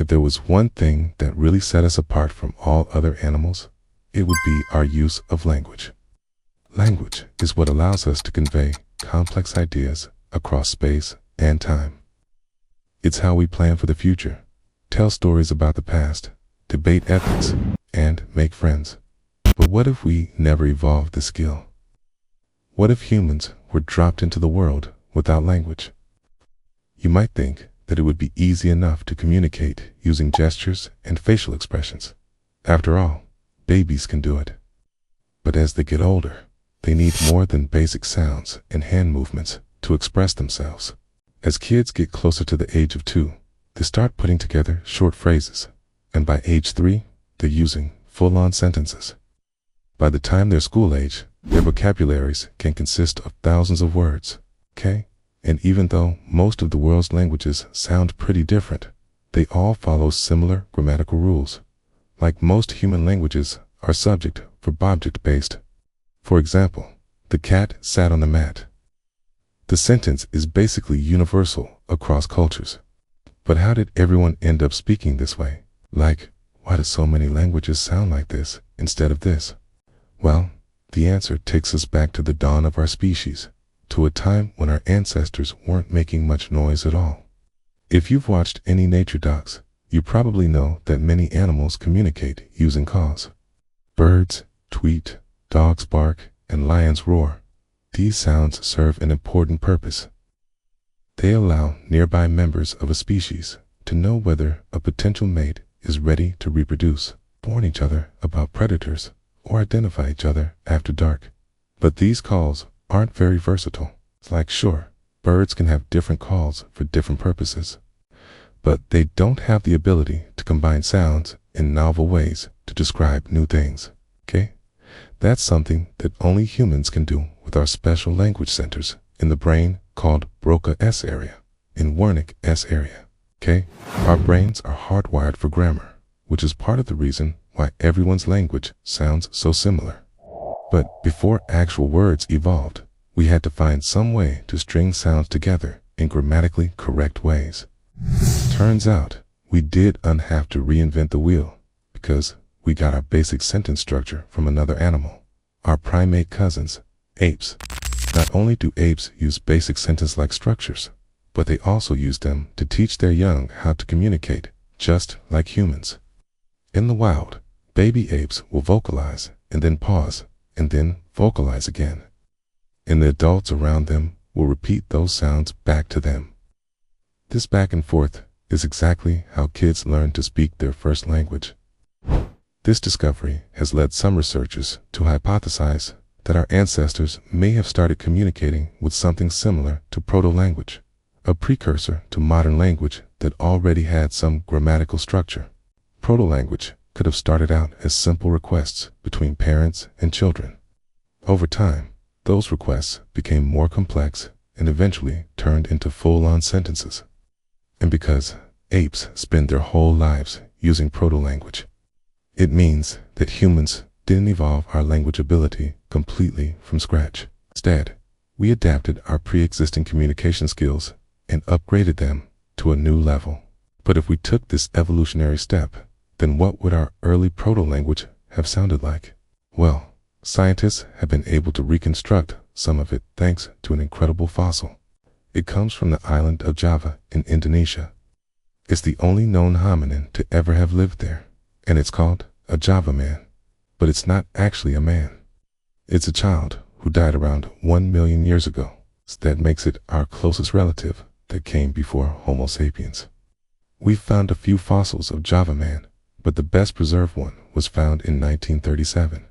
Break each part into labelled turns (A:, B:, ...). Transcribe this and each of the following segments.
A: If there was one thing that really set us apart from all other animals, it would be our use of language. Language is what allows us to convey complex ideas across space and time. It's how we plan for the future, tell stories about the past, debate ethics, and make friends. But what if we never evolved this skill? What if humans were dropped into the world without language? You might think that it would be easy enough to communicate using gestures and facial expressions. After all, babies can do it. But as they get older, they need more than basic sounds and hand movements to express themselves. As kids get closer to the age of 2, they start putting together short phrases, and by age 3, they're using full-on sentences. By the time they're school age, their vocabularies can consist of thousands of words, okay? And even though most of the world's languages sound pretty different, they all follow similar grammatical rules. Like most human languages are subject-verb-object based. For example, the cat sat on the mat. The sentence is basically universal across cultures. But how did everyone end up speaking this way? Like, why do so many languages sound like this instead of this? Well, the answer takes us back to the dawn of our species, to a time when our ancestors weren't making much noise at all. If you've watched any nature docs, you probably know that many animals communicate using calls. Birds tweet, dogs bark, and lions roar. These sounds serve an important purpose. They allow nearby members of a species to know whether a potential mate is ready to reproduce, warn each other about predators, or identify each other after dark. But these calls aren't very versatile. It's like, sure, birds can have different calls for different purposes, but they don't have the ability to combine sounds in novel ways to describe new things, okay? That's something that only humans can do with our special language centers in the brain called Broca S area and Wernicke S area, okay? Our brains are hardwired for grammar, which is part of the reason why everyone's language sounds so similar. But before actual words evolved, we had to find some way to string sounds together in grammatically correct ways. Turns out, we didn't have to reinvent the wheel, because we got our basic sentence structure from another animal, our primate cousins, apes. Not only do apes use basic sentence-like structures, but they also use them to teach their young how to communicate, just like humans. In the wild, baby apes will vocalize and then pause, and then vocalize again. And the adults around them will repeat those sounds back to them. This back and forth is exactly how kids learn to speak their first language. This discovery has led some researchers to hypothesize that our ancestors may have started communicating with something similar to proto-language, a precursor to modern language that already had some grammatical structure. Proto-language could have started out as simple requests between parents and children. Over time, those requests became more complex and eventually turned into full-on sentences. And because apes spend their whole lives using proto-language, it means that humans didn't evolve our language ability completely from scratch. Instead, we adapted our pre-existing communication skills and upgraded them to a new level. But if we took this evolutionary step, then what would our early proto-language have sounded like? Well, scientists have been able to reconstruct some of it thanks to an incredible fossil. It comes from the island of Java in Indonesia. It's the only known hominin to ever have lived there, and it's called a Java man. But it's not actually a man. It's a child who died around 1 million years ago. So that makes it our closest relative that came before Homo sapiens. We've found a few fossils of Java man, but the best preserved one was found in 1937.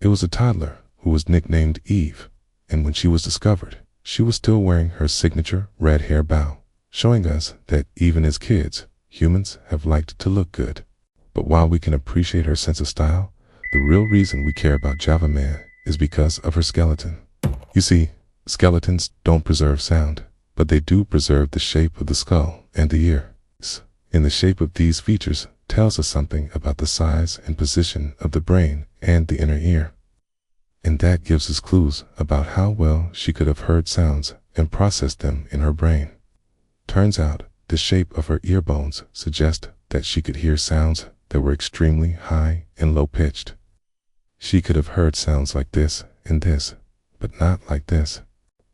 A: It was a toddler who was nicknamed Eve, and when she was discovered, she was still wearing her signature red hair bow, showing us that even as kids, humans have liked to look good. But while we can appreciate her sense of style, the real reason we care about Java man is because of her skeleton. You see, skeletons don't preserve sound, but they do preserve the shape of the skull and the ears. And the shape of these features tells us something about the size and position of the brain and the inner ear. And that gives us clues about how well she could have heard sounds and processed them in her brain. Turns out, the shape of her ear bones suggests that she could hear sounds that were extremely high and low-pitched. She could have heard sounds like this and this, but not like this.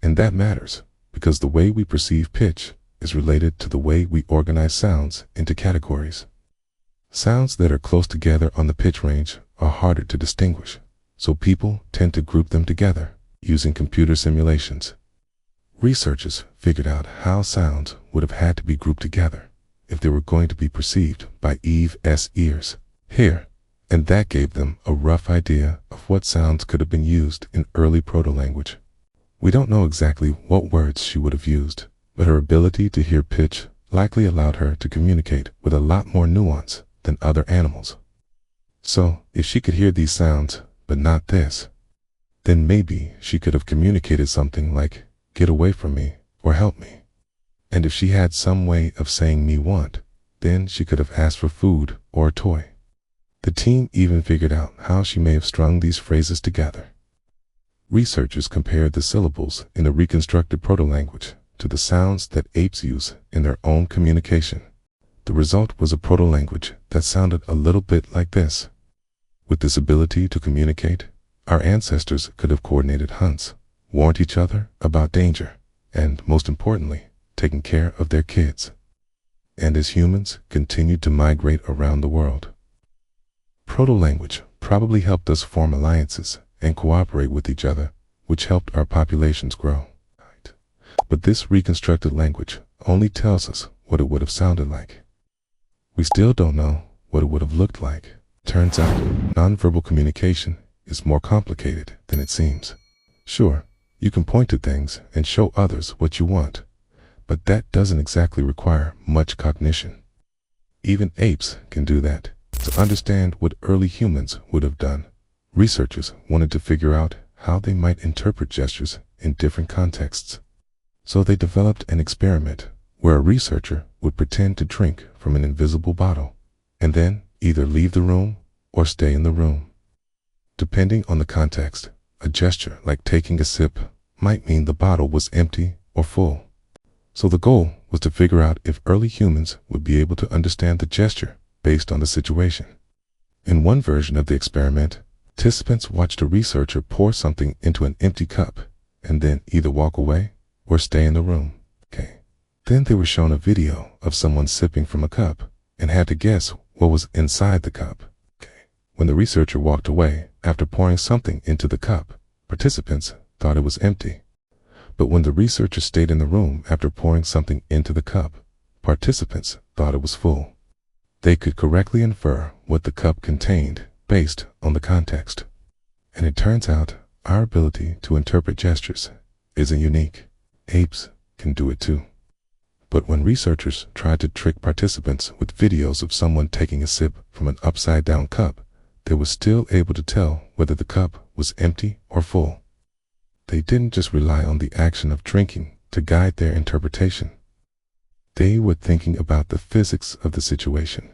A: And that matters, because the way we perceive pitch is related to the way we organize sounds into categories. Sounds that are close together on the pitch range are harder to distinguish, so people tend to group them together using computer simulations. Researchers figured out how sounds would have had to be grouped together if they were going to be perceived by Eve's ears here, and that gave them a rough idea of what sounds could have been used in early proto-language. We don't know exactly what words she would have used, but her ability to hear pitch likely allowed her to communicate with a lot more nuance than other animals. So, if she could hear these sounds, but not this, then maybe she could have communicated something like, "Get away from me," or "Help me." And if she had some way of saying "me want," then she could have asked for food or a toy. The team even figured out how she may have strung these phrases together. Researchers compared the syllables in a reconstructed proto-language to the sounds that apes use in their own communication. The result was a proto-language that sounded a little bit like this. With this ability to communicate, our ancestors could have coordinated hunts, warned each other about danger, and, most importantly, taken care of their kids. And as humans continued to migrate around the world, proto-language probably helped us form alliances and cooperate with each other, which helped our populations grow. But this reconstructed language only tells us what it would have sounded like. We still don't know what it would have looked like. Turns out, nonverbal communication is more complicated than it seems. Sure, you can point to things and show others what you want, but that doesn't exactly require much cognition. Even apes can do that. To understand what early humans would have done, researchers wanted to figure out how they might interpret gestures in different contexts. So they developed an experiment where a researcher would pretend to drink from an invisible bottle and then either leave the room or stay in the room. Depending on the context, a gesture like taking a sip might mean the bottle was empty or full. So the goal was to figure out if early humans would be able to understand the gesture based on the situation. In one version of the experiment, participants watched a researcher pour something into an empty cup and then either walk away or stay in the room. Then they were shown a video of someone sipping from a cup and had to guess what was inside the cup. When the researcher walked away after pouring something into the cup, participants thought it was empty. But when the researcher stayed in the room after pouring something into the cup, participants thought it was full. They could correctly infer what the cup contained based on the context. And it turns out our ability to interpret gestures isn't unique. Apes can do it too. But when researchers tried to trick participants with videos of someone taking a sip from an upside-down cup, they were still able to tell whether the cup was empty or full. They didn't just rely on the action of drinking to guide their interpretation. They were thinking about the physics of the situation.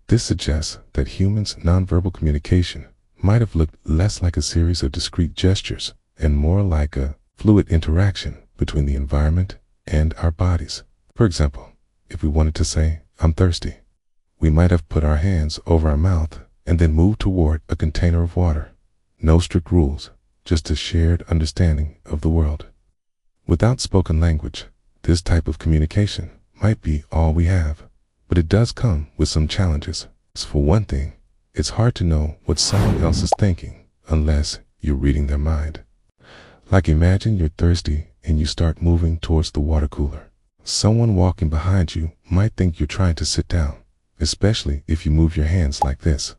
A: This suggests that humans' nonverbal communication might have looked less like a series of discrete gestures and more like a fluid interaction between the environment and our bodies. For example, if we wanted to say, "I'm thirsty," we might have put our hands over our mouth and then moved toward a container of water. No strict rules, just a shared understanding of the world. Without spoken language, this type of communication might be all we have, but it does come with some challenges. For one thing, it's hard to know what someone else is thinking unless you're reading their mind. Like imagine you're thirsty and you start moving towards the water cooler. Someone walking behind you might think you're trying to sit down, especially if you move your hands like this.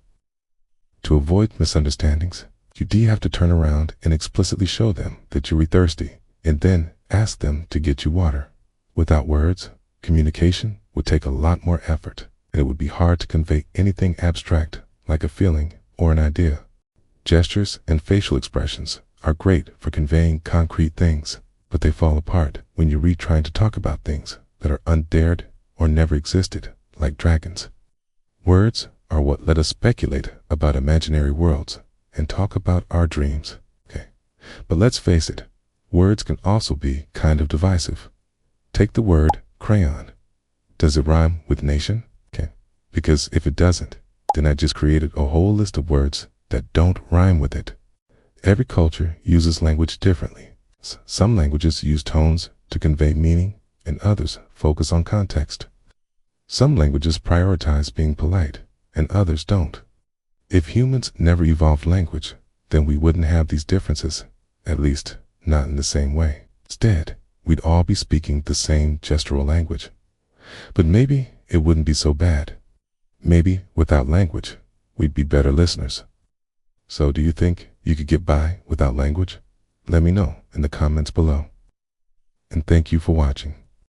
A: To avoid misunderstandings, you do have to turn around and explicitly show them that you're thirsty and then ask them to get you water. Without words, communication would take a lot more effort, and it would be hard to convey anything abstract like a feeling or an idea. Gestures and facial expressions are great for conveying concrete things, but they fall apart when you read trying to talk about things that are undared or never existed, like dragons. Words are what let us speculate about imaginary worlds and talk about our dreams. But let's face it, words can also be kind of divisive. Take the word crayon. Does it rhyme with nation? Because if it doesn't, then I just created a whole list of words that don't rhyme with it. Every culture uses language differently. Some languages use tones to convey meaning, and others focus on context. Some languages prioritize being polite, and others don't. If humans never evolved language, then we wouldn't have these differences, at least not in the same way. Instead, we'd all be speaking the same gestural language. But maybe it wouldn't be so bad. Maybe without language, we'd be better listeners. So do you think you could get by without language? Let me know in the comments below. And thank you for watching.